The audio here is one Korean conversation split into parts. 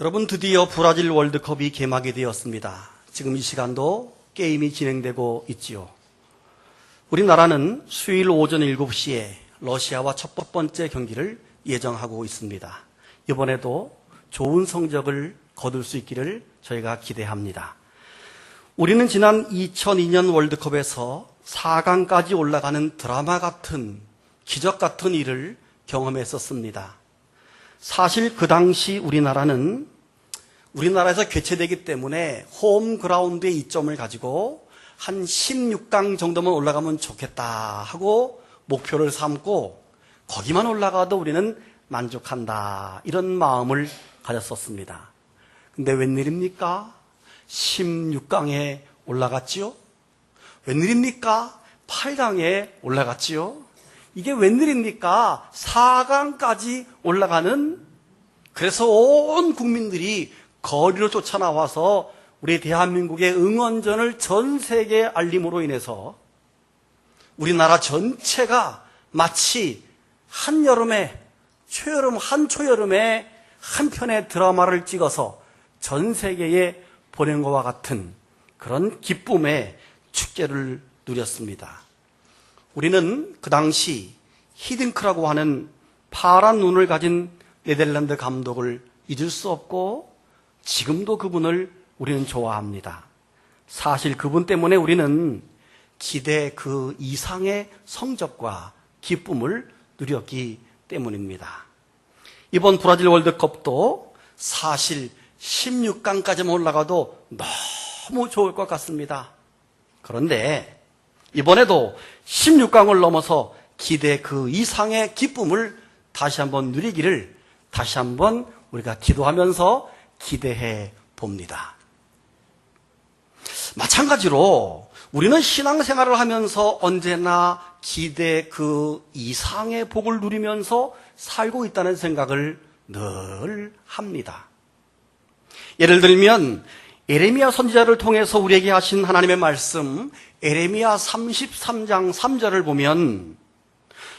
여러분, 드디어 브라질 월드컵이 개막이 되었습니다. 지금 이 시간도 게임이 진행되고 있지요. 우리나라는 수요일 오전 7시에 러시아와 첫 번째 경기를 예정하고 있습니다. 이번에도 좋은 성적을 거둘 수 있기를 저희가 기대합니다. 우리는 지난 2002년 월드컵에서 4강까지 올라가는 드라마 같은, 기적 같은 일을 경험했었습니다. 사실 그 당시 우리나라에서 개최되기 때문에 홈그라운드의 이점을 가지고 한 16강 정도만 올라가면 좋겠다 하고 목표를 삼고 거기만 올라가도 우리는 만족한다, 이런 마음을 가졌었습니다. 근데 웬일입니까? 16강에 올라갔지요? 웬일입니까? 8강에 올라갔지요? 이게 웬일입니까? 4강까지 올라가는, 그래서 온 국민들이 거리로 쫓아나와서 우리 대한민국의 응원전을 전 세계에 알림으로 인해서 우리나라 전체가 마치 한여름에, 한초여름에 한 편의 드라마를 찍어서 전 세계에 보낸 것과 같은 그런 기쁨의 축제를 누렸습니다. 우리는 그 당시 히딩크라고 하는 파란 눈을 가진 네덜란드 감독을 잊을 수 없고 지금도 그분을 우리는 좋아합니다. 사실 그분 때문에 우리는 기대 그 이상의 성적과 기쁨을 누렸기 때문입니다. 이번 브라질 월드컵도 사실 16강까지만 올라가도 너무 좋을 것 같습니다. 그런데 이번에도 16강을 넘어서 기대 그 이상의 기쁨을 다시 한번 누리기를 다시 한번 우리가 기도하면서 기대해 봅니다. 마찬가지로 우리는 신앙생활을 하면서 언제나 기대 그 이상의 복을 누리면서 살고 있다는 생각을 늘 합니다. 예를 들면 에레미야 선지자를 통해서 우리에게 하신 하나님의 말씀, 에레미야 33장 3절을 보면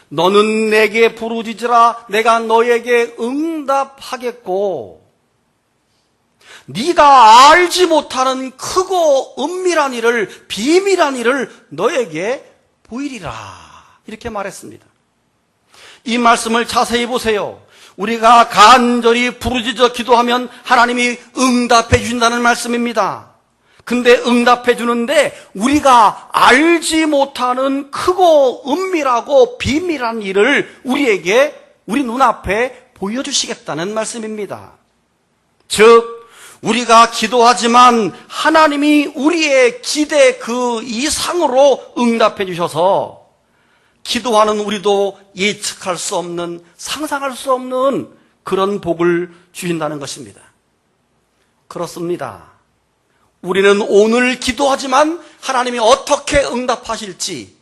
너는 내게 부르짖으라 내가 너에게 응답하겠고 네가 알지 못하는 크고 은밀한 일을, 비밀한 일을 너에게 보이리라, 이렇게 말했습니다. 이 말씀을 자세히 보세요. 우리가 간절히 부르짖어 기도하면 하나님이 응답해 주신다는 말씀입니다. 근데 응답해 주는데 우리가 알지 못하는 크고 은밀하고 비밀한 일을 우리 눈앞에 보여주시겠다는 말씀입니다. 즉 우리가 기도하지만 하나님이 우리의 기대 그 이상으로 응답해 주셔서 기도하는 우리도 예측할 수 없는, 상상할 수 없는 그런 복을 주신다는 것입니다. 그렇습니다. 우리는 오늘 기도하지만 하나님이 어떻게 응답하실지,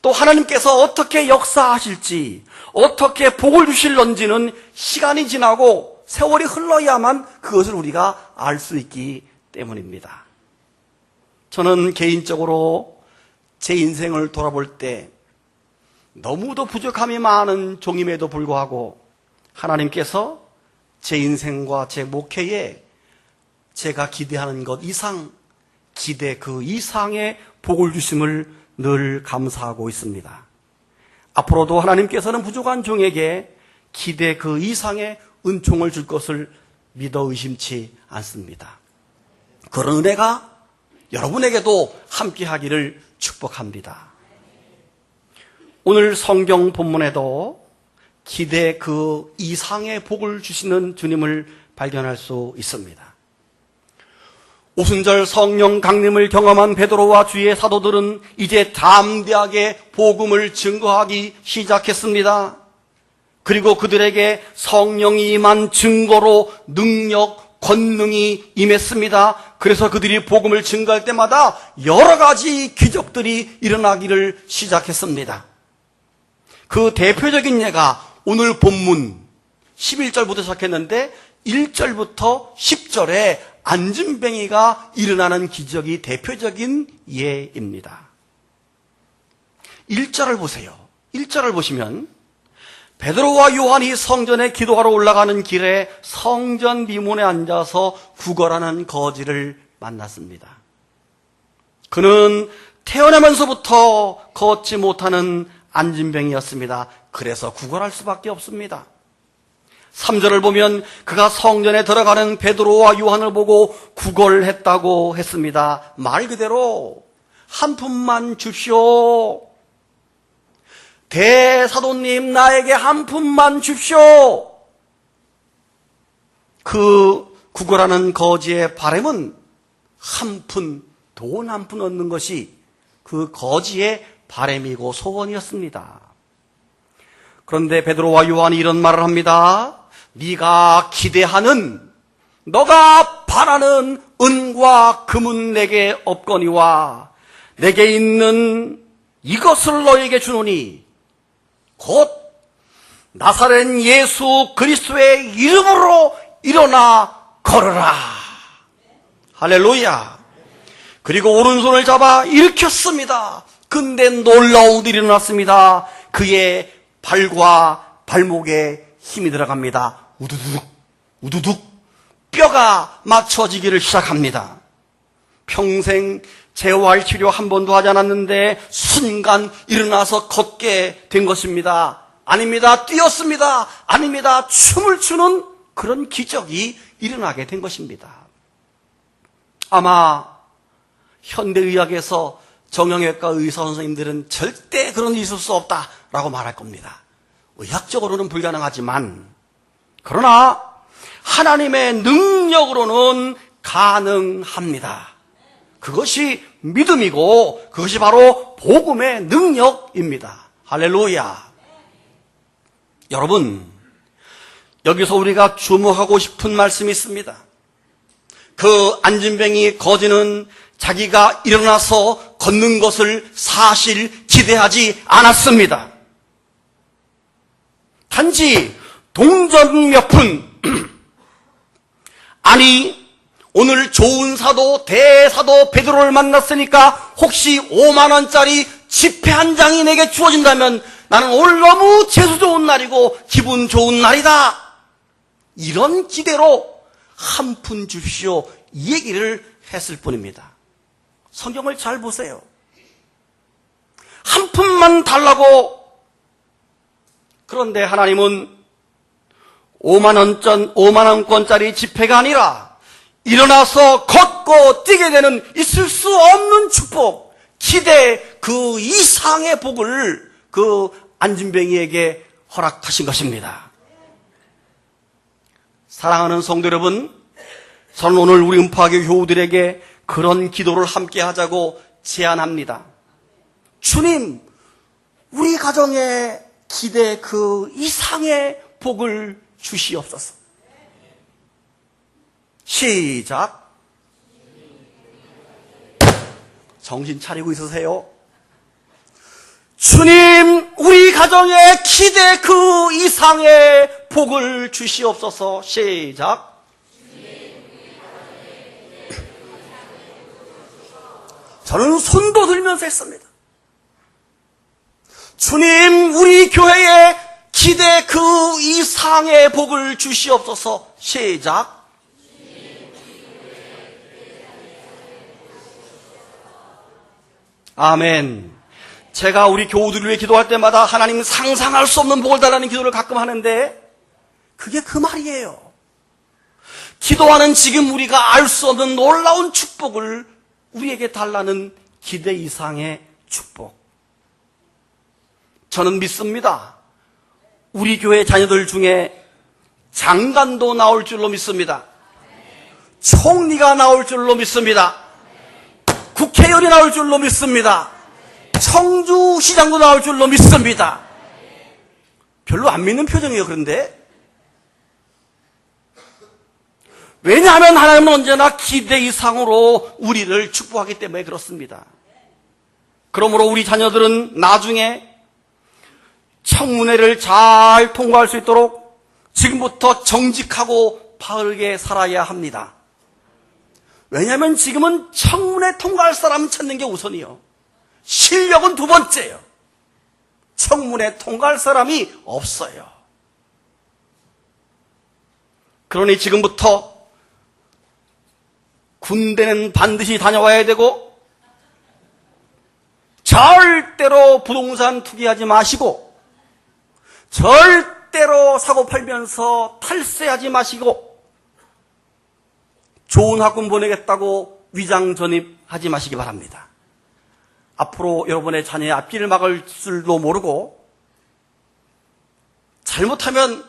또 하나님께서 어떻게 역사하실지, 어떻게 복을 주실런지는 시간이 지나고 세월이 흘러야만 그것을 우리가 알 수 있기 때문입니다. 저는 개인적으로 제 인생을 돌아볼 때 너무도 부족함이 많은 종임에도 불구하고 하나님께서 제 인생과 제 목회에 제가 기대하는 것 이상, 기대 그 이상의 복을 주심을 늘 감사하고 있습니다. 앞으로도 하나님께서는 부족한 종에게 기대 그 이상의 은총을 줄 것을 믿어 의심치 않습니다. 그런 은혜가 여러분에게도 함께하기를 축복합니다. 오늘 성경 본문에도 기대 그 이상의 복을 주시는 주님을 발견할 수 있습니다. 오순절 성령 강림을 경험한 베드로와 주의 사도들은 이제 담대하게 복음을 증거하기 시작했습니다. 그리고 그들에게 성령이 임한 증거로 능력, 권능이 임했습니다. 그래서 그들이 복음을 증거할 때마다 여러 가지 기적들이 일어나기를 시작했습니다. 그 대표적인 예가 오늘 본문 11절부터 시작했는데 1절부터 10절에 안진뱅이가 일어나는 기적이 대표적인 예입니다. 1절을 보세요. 1절을 보시면 베드로와 요한이 성전에 기도하러 올라가는 길에 성전 미문에 앉아서 구걸하는 거지를 만났습니다. 그는 태어나면서부터 걷지 못하는 안진뱅이였습니다. 그래서 구걸할 수밖에 없습니다. 3절을 보면 그가 성전에 들어가는 베드로와 요한을 보고 구걸했다고 했습니다. 말 그대로 한 푼만 줍시오. 대사도님, 나에게 한 푼만 줍시오. 그 구걸하는 거지의 바람은 한 푼, 돈 한 푼 얻는 것이 그 거지의 바람이고 소원이었습니다. 그런데 베드로와 요한이 이런 말을 합니다. 네가 기대하는, 너가 바라는 은과 금은 내게 없거니와 내게 있는 이것을 너에게 주노니 곧 나사렛 예수 그리스도의 이름으로 일어나 걸어라. 할렐루야. 그리고 오른손을 잡아 일으켰습니다. 근데 놀라운 일이 일어났습니다. 그의 발과 발목에 힘이 들어갑니다. 우두둑 우두둑 뼈가 맞춰지기를 시작합니다. 평생 재활치료 한 번도 하지 않았는데 순간 일어나서 걷게 된 것입니다. 아닙니다. 뛰었습니다. 아닙니다. 춤을 추는 그런 기적이 일어나게 된 것입니다. 아마 현대의학에서 정형외과 의사 선생님들은 절대 그런 일이 있을 수 없다라고 말할 겁니다. 의학적으로는 불가능하지만 그러나 하나님의 능력으로는 가능합니다. 그것이 믿음이고 그것이 바로 복음의 능력입니다. 할렐루야. 여러분, 여기서 우리가 주목하고 싶은 말씀이 있습니다. 그 안진뱅이 거지는 자기가 일어나서 걷는 것을 사실 기대하지 않았습니다. 단지 동전 몇 푼, 아니 오늘 좋은 사도 대사도 베드로를 만났으니까 혹시 5만 원짜리 지폐 한 장이 내게 주어진다면 나는 오늘 너무 재수 좋은 날이고 기분 좋은 날이다. 이런 기대로 한 푼 주십시오 이 얘기를 했을 뿐입니다. 성경을 잘 보세요. 한 푼만 달라고. 그런데 하나님은 5만 원권짜리 지폐가 아니라 일어나서 걷고 뛰게 되는 있을 수 없는 축복, 기대 그 이상의 복을 그 안진뱅이에게 허락하신 것입니다. 사랑하는 성도 여러분, 저는 오늘 우리 음파교 교우들에게 그런 기도를 함께 하자고 제안합니다. 주님, 우리 가정에 기대 그 이상의 복을 주시옵소서. 시작. 정신 차리고 있으세요? 주님, 우리 가정에 기대 그 이상의 복을 주시옵소서. 시작. 저는 손도 들면서 했습니다. 주님, 우리 교회에 기대 그 이상의 복을 주시옵소서. 시작. 아멘. 제가 우리 교우들을 위해 기도할 때마다 하나님 상상할 수 없는 복을 달라는 기도를 가끔 하는데 그게 그 말이에요. 기도하는 지금 우리가 알 수 없는 놀라운 축복을 우리에게 달라는 기대 이상의 축복. 저는 믿습니다. 우리 교회 자녀들 중에 장관도 나올 줄로 믿습니다. 총리가 나올 줄로 믿습니다. 국회의원이 나올 줄로 믿습니다. 청주시장도 나올 줄로 믿습니다. 별로 안 믿는 표정이에요. 그런데 왜냐하면 하나님은 언제나 기대 이상으로 우리를 축복하기 때문에 그렇습니다. 그러므로 우리 자녀들은 나중에 청문회를 잘 통과할 수 있도록 지금부터 정직하고 바르게 살아야 합니다. 왜냐하면 지금은 청문회 통과할 사람을 찾는 게 우선이요. 실력은 두 번째예요. 청문회 통과할 사람이 없어요. 그러니 지금부터 군대는 반드시 다녀와야 되고 절대로 부동산 투기하지 마시고 절대로 사고 팔면서 탈세하지 마시고 좋은 학군 보내겠다고 위장 전입하지 마시기 바랍니다. 앞으로 여러분의 자녀의 앞길을 막을 줄도 모르고 잘못하면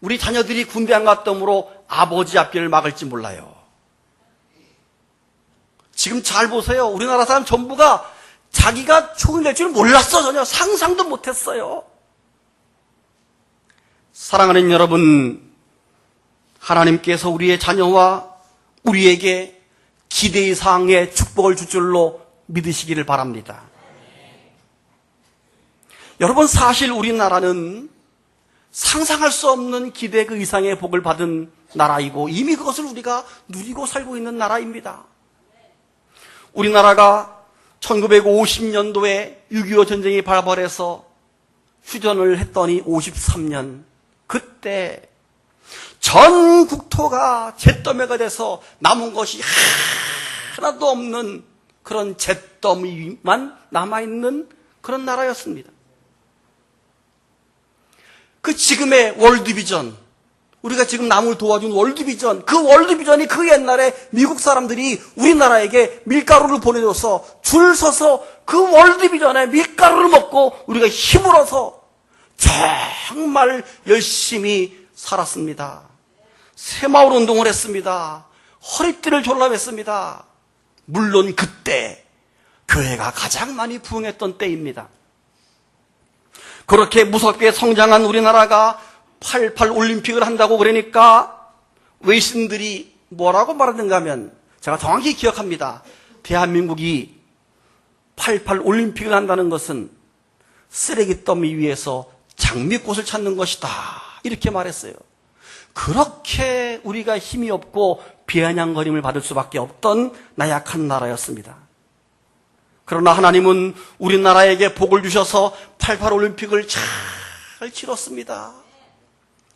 우리 자녀들이 군대 안 갔다므로 아버지 앞길을 막을지 몰라요. 지금 잘 보세요. 우리나라 사람 전부가 자기가 총을 낼 줄 몰랐어. 전혀 상상도 못했어요. 사랑하는 여러분, 하나님께서 우리의 자녀와 우리에게 기대 이상의 축복을 줄 줄로 믿으시기를 바랍니다. 여러분, 사실 우리나라는 상상할 수 없는 기대 그 이상의 복을 받은 나라이고 이미 그것을 우리가 누리고 살고 있는 나라입니다. 우리나라가 1950년도에 6.25 전쟁이 발발해서 휴전을 했더니 53년, 그때 전 국토가 잿더미가 돼서 남은 것이 하나도 없는 그런 잿더미만 남아있는 그런 나라였습니다. 그 지금의 월드비전, 우리가 지금 남을 도와준 월드비전, 그 월드비전이 그 옛날에 미국 사람들이 우리나라에게 밀가루를 보내줘서 줄 서서 그 월드비전에 밀가루를 먹고 우리가 힘을 얻어서 정말 열심히 살았습니다. 새마을 운동을 했습니다. 허리띠를 졸라맸습니다. 물론 그때 교회가 가장 많이 부흥했던 때입니다. 그렇게 무섭게 성장한 우리나라가 88 올림픽을 한다고 그러니까 외신들이 뭐라고 말하는가 하면, 제가 정확히 기억합니다. 대한민국이 88 올림픽을 한다는 것은 쓰레기 더미 위에서 장미꽃을 찾는 것이다, 이렇게 말했어요. 그렇게 우리가 힘이 없고 비아냥거림을 받을 수밖에 없던 나약한 나라였습니다. 그러나 하나님은 우리나라에게 복을 주셔서 88 올림픽을 잘 치렀습니다.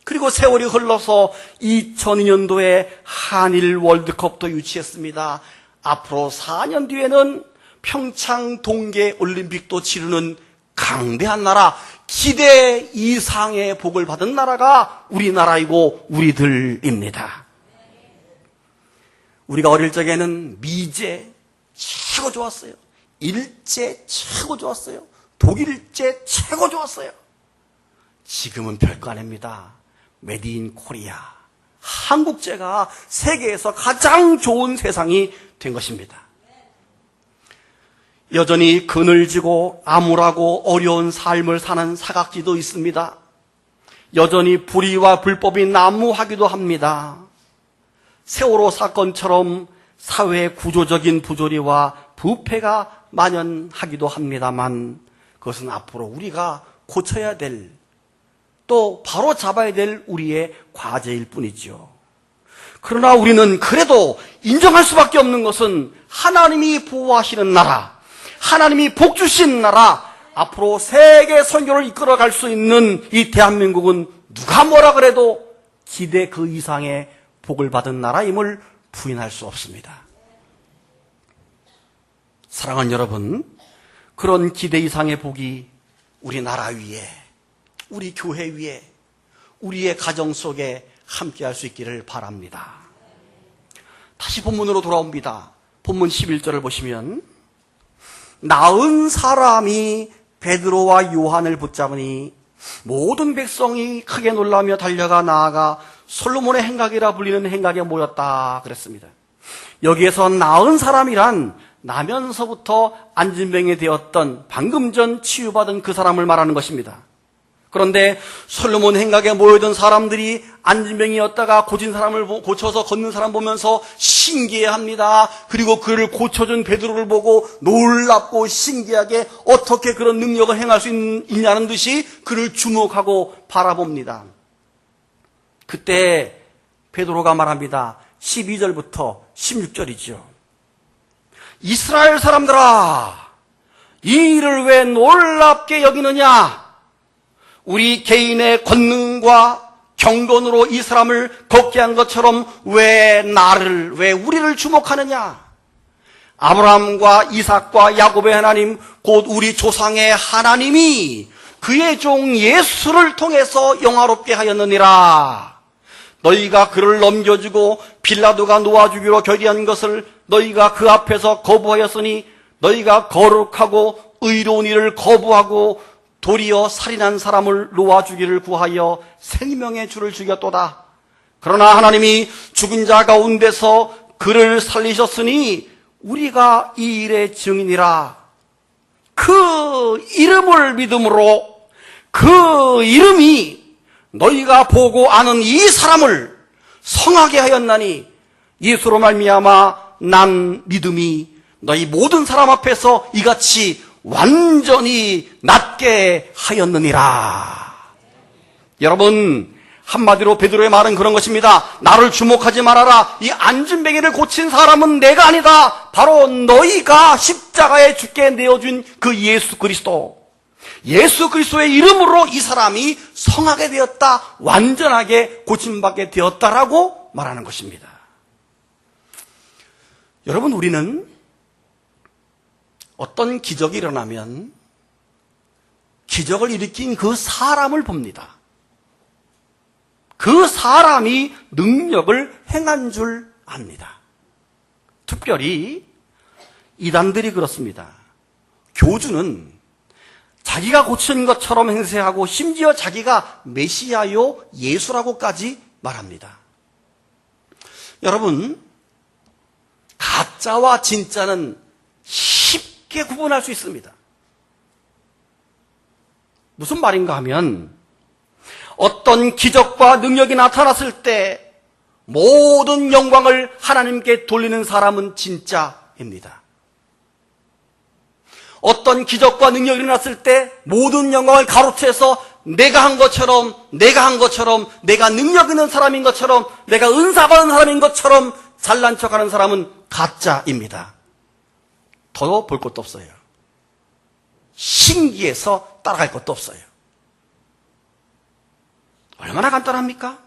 그리고 세월이 흘러서 2002년도에 한일 월드컵도 유치했습니다. 앞으로 4년 뒤에는 평창 동계 올림픽도 치르는 강대한 나라, 기대 이상의 복을 받은 나라가 우리나라이고 우리들입니다. 우리가 어릴 적에는 미제 최고 좋았어요. 일제 최고 좋았어요. 독일제 최고 좋았어요. 지금은 별거 아닙니다. 메드 인 코리아, 한국제가 세계에서 가장 좋은 세상이 된 것입니다. 여전히 그늘지고 암울하고 어려운 삶을 사는 사각지도 있습니다. 여전히 불의와 불법이 난무하기도 합니다. 세월호 사건처럼 사회의 구조적인 부조리와 부패가 만연하기도 합니다만, 그것은 앞으로 우리가 고쳐야 될, 또 바로 잡아야 될 우리의 과제일 뿐이죠. 그러나 우리는 그래도 인정할 수밖에 없는 것은 하나님이 보호하시는 나라, 하나님이 복 주신 나라, 앞으로 세계 선교를 이끌어갈 수 있는 이 대한민국은 누가 뭐라 그래도 기대 그 이상의 복을 받은 나라임을 부인할 수 없습니다. 사랑하는 여러분, 그런 기대 이상의 복이 우리 나라 위에, 우리 교회 위에, 우리의 가정 속에 함께할 수 있기를 바랍니다. 다시 본문으로 돌아옵니다. 본문 11절을 보시면, 나은 사람이 베드로와 요한을 붙잡으니 모든 백성이 크게 놀라며 달려가 나아가 솔로몬의 행각이라 불리는 행각에 모였다 그랬습니다. 여기에서 나은 사람이란 나면서부터 안진병이 되었던, 방금 전 치유받은 그 사람을 말하는 것입니다. 그런데 솔로몬 행각에 모여든 사람들이 안진병이었다가 고친 사람을 고쳐서 걷는 사람 보면서 신기해합니다. 그리고 그를 고쳐준 베드로를 보고 놀랍고 신기하게 어떻게 그런 능력을 행할 수 있냐는 듯이 그를 주목하고 바라봅니다. 그때 베드로가 말합니다. 12절부터 16절이죠. 이스라엘 사람들아, 이 일을 왜 놀랍게 여기느냐? 우리 개인의 권능과 경건으로 이 사람을 걷게 한 것처럼 왜 우리를 주목하느냐? 아브라함과 이삭과 야곱의 하나님, 곧 우리 조상의 하나님이 그의 종 예수를 통해서 영화롭게 하였느니라. 너희가 그를 넘겨주고 빌라도가 놓아주기로 결의한 것을 너희가 그 앞에서 거부하였으니 너희가 거룩하고 의로운 일을 거부하고 도리어 살인한 사람을 놓아주기를 구하여 생명의 주를 죽였도다. 그러나 하나님이 죽은 자 가운데서 그를 살리셨으니 우리가 이 일의 증인이라. 그 이름을 믿음으로 그 이름이 너희가 보고 아는 이 사람을 성하게 하였나니 예수로 말미암아 난 믿음이 너희 모든 사람 앞에서 이같이 완전히 낫게 하였느니라. 여러분, 한마디로 베드로의 말은 그런 것입니다. 나를 주목하지 말아라. 이 안진뱅이를 고친 사람은 내가 아니다. 바로 너희가 십자가에 죽게 내어준 그 예수 그리스도. 예수 그리스도의 이름으로 이 사람이 성하게 되었다. 완전하게 고침받게 되었다라고 말하는 것입니다. 여러분, 우리는 어떤 기적이 일어나면 기적을 일으킨 그 사람을 봅니다. 그 사람이 능력을 행한 줄 압니다. 특별히 이단들이 그렇습니다. 교주는 자기가 고친 것처럼 행세하고 심지어 자기가 메시아요 예수라고까지 말합니다. 여러분, 가짜와 진짜는 쉽게 구분할 수 있습니다. 무슨 말인가 하면 어떤 기적과 능력이 나타났을 때 모든 영광을 하나님께 돌리는 사람은 진짜입니다. 어떤 기적과 능력이 일어났을 때 모든 영광을 가로채서 내가 한 것처럼, 내가 능력 있는 사람인 것처럼, 내가 은사 받은 사람인 것처럼 잘난 척하는 사람은 가짜입니다. 더 볼 것도 없어요. 신기해서 따라갈 것도 없어요. 얼마나 간단합니까?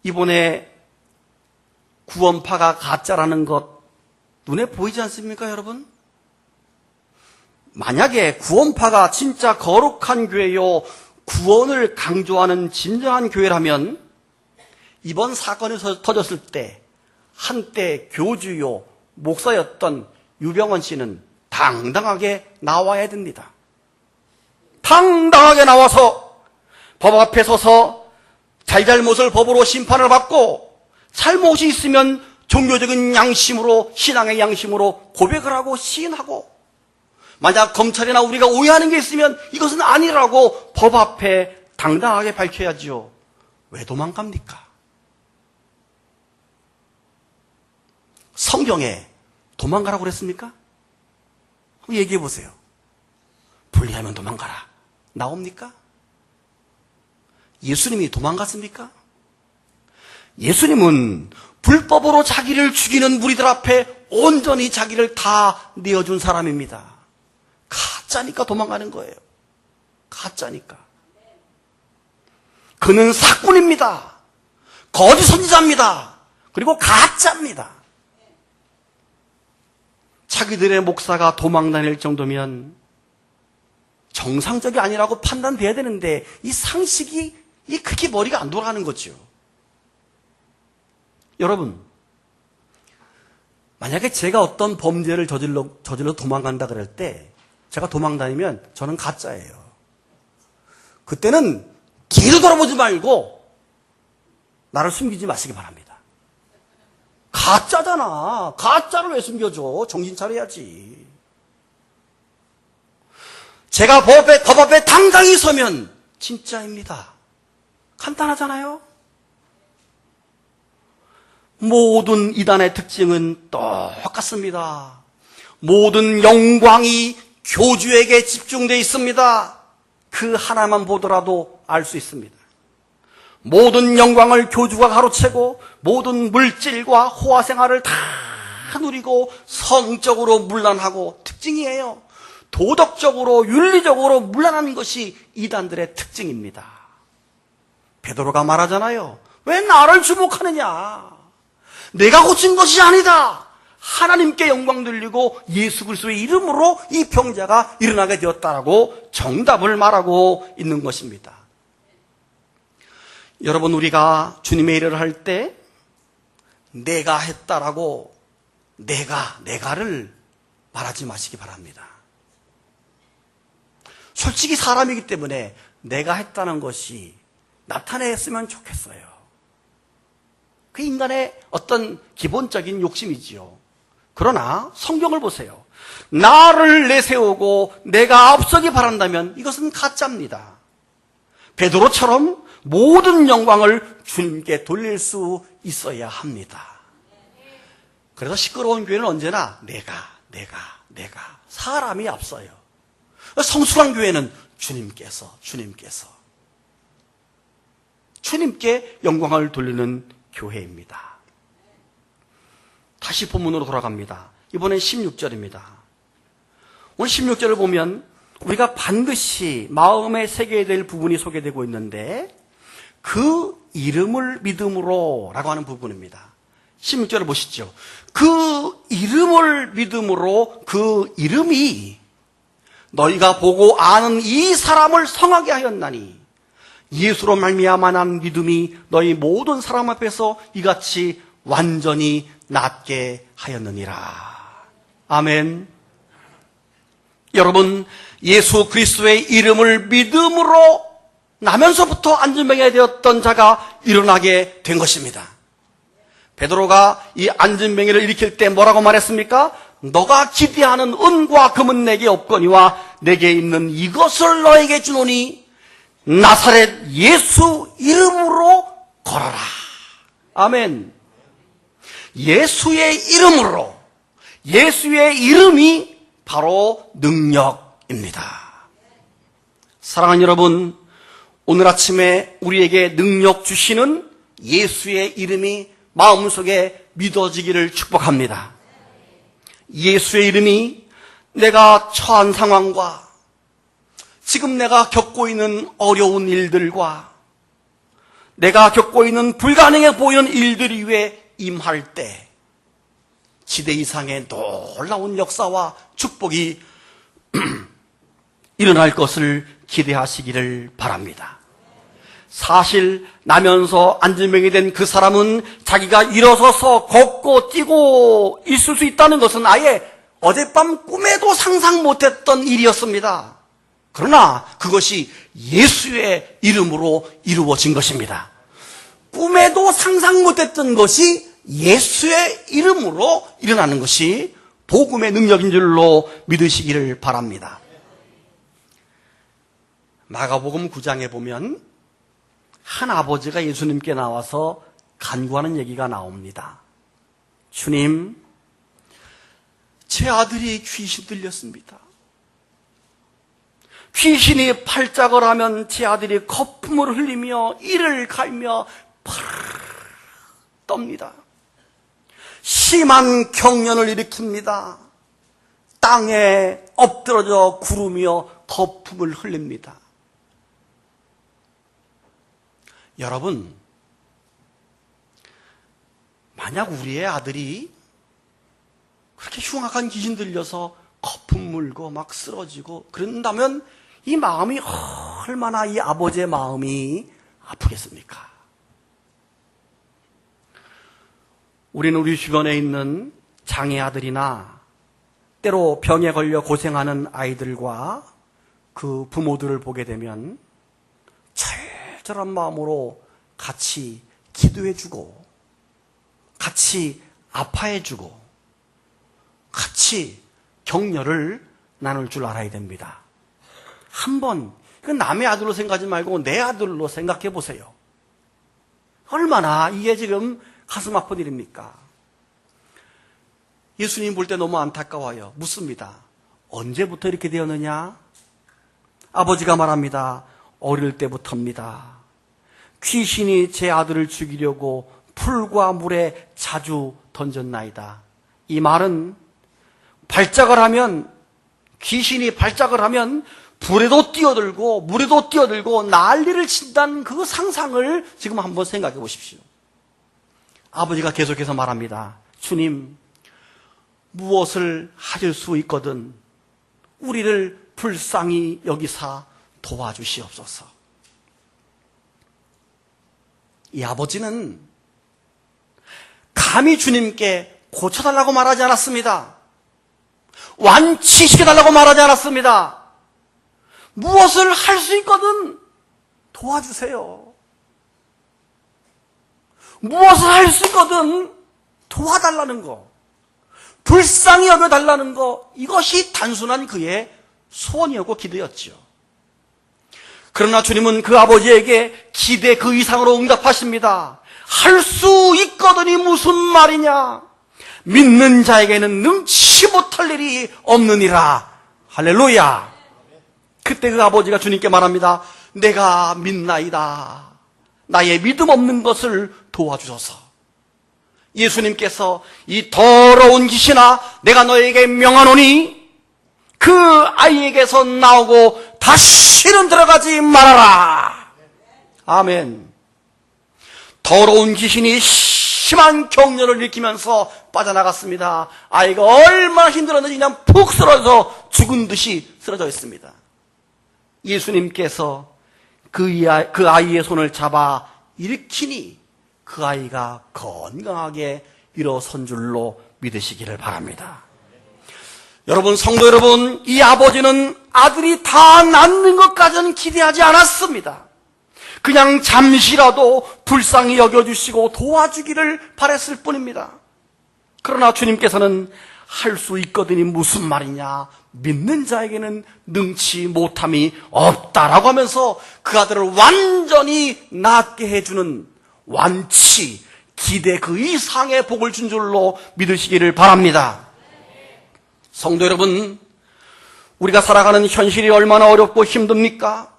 이번에 구원파가 가짜라는 것 눈에 보이지 않습니까, 여러분? 만약에 구원파가 진짜 거룩한 교회요, 구원을 강조하는 진정한 교회라면 이번 사건이 터졌을 때 한때 교주요, 목사였던 유병원 씨는 당당하게 나와야 됩니다. 당당하게 나와서 법 앞에 서서 잘잘못을 법으로 심판을 받고 잘못이 있으면 종교적인 양심으로, 신앙의 양심으로 고백을 하고 시인하고, 만약 검찰이나 우리가 오해하는 게 있으면 이것은 아니라고 법 앞에 당당하게 밝혀야지요. 왜 도망갑니까? 성경에 도망가라고 그랬습니까? 한번 얘기해 보세요. 불리하면 도망가라. 나옵니까? 예수님이 도망갔습니까? 예수님은 불법으로 자기를 죽이는 무리들 앞에 온전히 자기를 다 내어준 사람입니다. 가짜니까 도망가는 거예요. 가짜니까. 그는 사꾼입니다. 거짓 선지자입니다. 그리고 가짜입니다. 자기들의 목사가 도망 다닐 정도면 정상적이 아니라고 판단돼야 되는데 이 상식이 그렇게 머리가 안 돌아가는 거죠. 여러분, 만약에 제가 어떤 범죄를 저질러 도망간다 그럴 때 제가 도망 다니면 저는 가짜예요. 그때는 뒤로 돌아보지 말고 나를 숨기지 마시기 바랍니다. 가짜잖아. 가짜를 왜 숨겨줘? 정신 차려야지. 제가 법 앞에 당당히 서면 진짜입니다. 간단하잖아요. 모든 이단의 특징은 똑같습니다. 모든 영광이 교주에게 집중되어 있습니다. 그 하나만 보더라도 알 수 있습니다. 모든 영광을 교주가 가로채고 모든 물질과 호화생활을 다 누리고 성적으로 문란하고 특징이에요. 도덕적으로 윤리적으로 문란한 것이 이단들의 특징입니다. 베드로가 말하잖아요. 왜 나를 주목하느냐? 내가 고친 것이 아니다. 하나님께 영광 돌리고 예수 그리스도의 이름으로 이 병자가 일어나게 되었다라고 정답을 말하고 있는 것입니다. 여러분, 우리가 주님의 일을 할 때 내가 했다라고 내가를 말하지 마시기 바랍니다. 솔직히 사람이기 때문에 내가 했다는 것이 나타냈으면 좋겠어요. 그 인간의 어떤 기본적인 욕심이지요. 그러나 성경을 보세요. 나를 내세우고 내가 앞서기 바란다면 이것은 가짜입니다. 베드로처럼 모든 영광을 주님께 돌릴 수 있어야 합니다. 그래서 시끄러운 교회는 언제나 내가 사람이 앞서요. 성숙한 교회는 주님께 영광을 돌리는 교회입니다. 다시 본문으로 돌아갑니다. 이번엔 16절입니다. 오늘 16절을 보면 우리가 반드시 마음에 새겨야 될 부분이 소개되고 있는데 그 이름을 믿음으로 라고 하는 부분입니다. 16절을 보시죠. 그 이름을 믿음으로 그 이름이 너희가 보고 아는 이 사람을 성하게 하였나니 예수로 말미암아 난 믿음이 너희 모든 사람 앞에서 이같이 완전히 낫게 하였느니라. 아멘. 여러분, 예수 그리스도의 이름을 믿음으로 나면서부터 안진병이 되었던 자가 일어나게 된 것입니다. 베드로가 이 안진병이를 일으킬 때 뭐라고 말했습니까? 너가 기대하는 은과 금은 내게 없거니와 내게 있는 이것을 너에게 주노니 나사렛 예수 이름으로 걸어라. 아멘. 예수의 이름으로, 예수의 이름이 바로 능력입니다. 사랑하는 여러분, 오늘 아침에 우리에게 능력 주시는 예수의 이름이 마음속에 믿어지기를 축복합니다. 예수의 이름이 내가 처한 상황과 지금 내가 겪고 있는 어려운 일들과 내가 겪고 있는 불가능해 보이는 일들 위에 임할 때 지대 이상의 놀라운 역사와 축복이 일어날 것을 기대하시기를 바랍니다. 사실 나면서 안진병이 된 그 사람은 자기가 일어서서 걷고 뛰고 있을 수 있다는 것은 아예 어젯밤 꿈에도 상상 못했던 일이었습니다. 그러나 그것이 예수의 이름으로 이루어진 것입니다. 꿈에도 상상 못했던 것이 예수의 이름으로 일어나는 것이 복음의 능력인 줄로 믿으시기를 바랍니다. 마가복음 9장에 보면 한 아버지가 예수님께 나와서 간구하는 얘기가 나옵니다. 주님, 제 아들이 귀신 들렸습니다. 귀신이 팔짝을 하면 제 아들이 거품을 흘리며 이를 갈며 파르르 떱니다. 심한 경련을 일으킵니다. 땅에 엎드러져 구르며 거품을 흘립니다. 여러분, 만약 우리의 아들이 그렇게 흉악한 귀신 들려서 거품 물고 막 쓰러지고 그런다면 이 마음이 얼마나 이 아버지의 마음이 아프겠습니까? 우리는 우리 주변에 있는 장애 아들이나 때로 병에 걸려 고생하는 아이들과 그 부모들을 보게 되면 절절한 마음으로 같이 기도해주고 같이 아파해주고 같이 격려를 나눌 줄 알아야 됩니다. 한번 남의 아들로 생각하지 말고 내 아들로 생각해 보세요. 얼마나 이게 지금 가슴 아픈 일입니까? 예수님 볼 때 너무 안타까워요. 묻습니다. 언제부터 이렇게 되었느냐? 아버지가 말합니다. 어릴 때부터입니다. 귀신이 제 아들을 죽이려고 풀과 물에 자주 던졌나이다. 이 말은 발작을 하면 귀신이 발작을 하면 불에도 뛰어들고 물에도 뛰어들고 난리를 친다는 그 상상을 지금 한번 생각해 보십시오. 아버지가 계속해서 말합니다. 주님, 무엇을 하실 수 있거든 우리를 불쌍히 여기사 도와주시옵소서. 이 아버지는 감히 주님께 고쳐달라고 말하지 않았습니다. 완치시켜달라고 말하지 않았습니다. 무엇을 할 수 있거든 도와주세요. 무엇을 할 수 있거든 도와달라는 거, 불쌍히 여겨달라는 거, 이것이 단순한 그의 소원이었고 기대였지요. 그러나 주님은 그 아버지에게 기대 그 이상으로 응답하십니다. 할 수 있거든이 무슨 말이냐? 믿는 자에게는 능치 못할 일이 없느니라. 할렐루야. 그때 그 아버지가 주님께 말합니다. 내가 믿나이다. 나의 믿음 없는 것을 도와주소서. 예수님께서 이 더러운 귀신아 내가 너에게 명하노니 그 아이에게서 나오고 다시는 들어가지 말아라. 아멘. 더러운 귀신이 심한 격려를 일으키면서 빠져나갔습니다. 아이가 얼마나 힘들었는지 그냥 푹 쓰러져 죽은 듯이 쓰러져 있습니다. 예수님께서 그 아이의 손을 잡아 일으키니 그 아이가 건강하게 일어선 줄로 믿으시기를 바랍니다. 여러분, 성도 여러분, 이 아버지는 아들이 다 낫는 것까지는 기대하지 않았습니다. 그냥 잠시라도 불쌍히 여겨주시고 도와주기를 바랬을 뿐입니다. 그러나 주님께서는 할 수 있거든이 무슨 말이냐? 믿는 자에게는 능치 못함이 없다라고 하면서 그 아들을 완전히 낫게 해주는 완치, 기대 그 이상의 복을 준 줄로 믿으시기를 바랍니다. 성도 여러분, 우리가 살아가는 현실이 얼마나 어렵고 힘듭니까?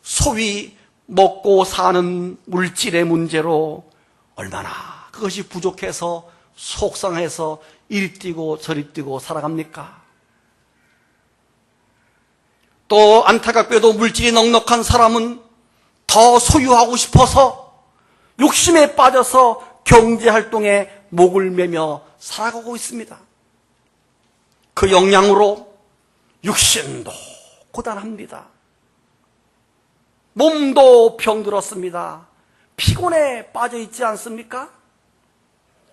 소위 먹고 사는 물질의 문제로 얼마나 그것이 부족해서 속상해서 이리 뛰고 저리 뛰고 살아갑니까? 또 안타깝게도 물질이 넉넉한 사람은 더 소유하고 싶어서 욕심에 빠져서 경제활동에 목을 매며 살아가고 있습니다. 그 영향으로 육신도 고단합니다. 몸도 병들었습니다. 피곤에 빠져 있지 않습니까?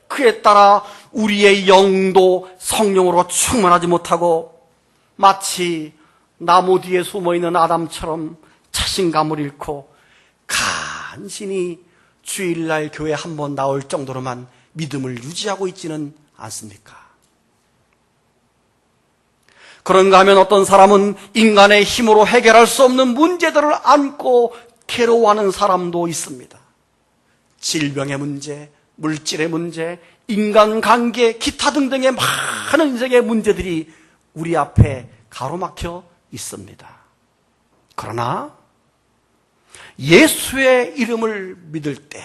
그에 따라 우리의 영도 성령으로 충만하지 못하고 마치 나무 뒤에 숨어있는 아담처럼 자신감을 잃고 간신히 주일날 교회 한번 나올 정도로만 믿음을 유지하고 있지는 않습니까? 그런가 하면 어떤 사람은 인간의 힘으로 해결할 수 없는 문제들을 안고 괴로워하는 사람도 있습니다. 질병의 문제, 물질의 문제, 인간관계, 기타 등등의 많은 인생의 문제들이 우리 앞에 가로막혀 있습니다. 그러나 예수의 이름을 믿을 때,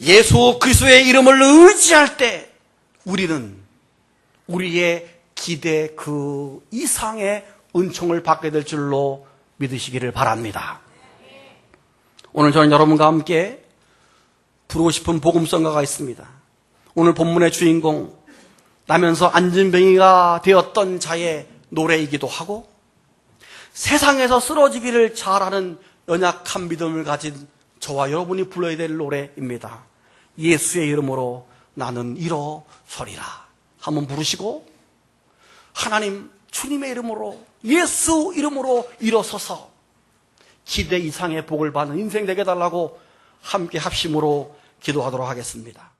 예수 그리스도의 이름을 의지할 때 우리는 우리의 기대 그 이상의 은총을 받게 될 줄로 믿으시기를 바랍니다. 오늘 저는 여러분과 함께 부르고 싶은 복음성가가 있습니다. 오늘 본문의 주인공, 나면서 안진뱅이가 되었던 자의 노래이기도 하고 세상에서 쓰러지기를 잘하는 연약한 믿음을 가진 저와 여러분이 불러야 될 노래입니다. 예수의 이름으로 나는 일어서리라. 한번 부르시고 하나님, 주님의 이름으로, 예수 이름으로 일어서서 기대 이상의 복을 받는 인생 되게 해달라고 함께 합심으로 기도하도록 하겠습니다.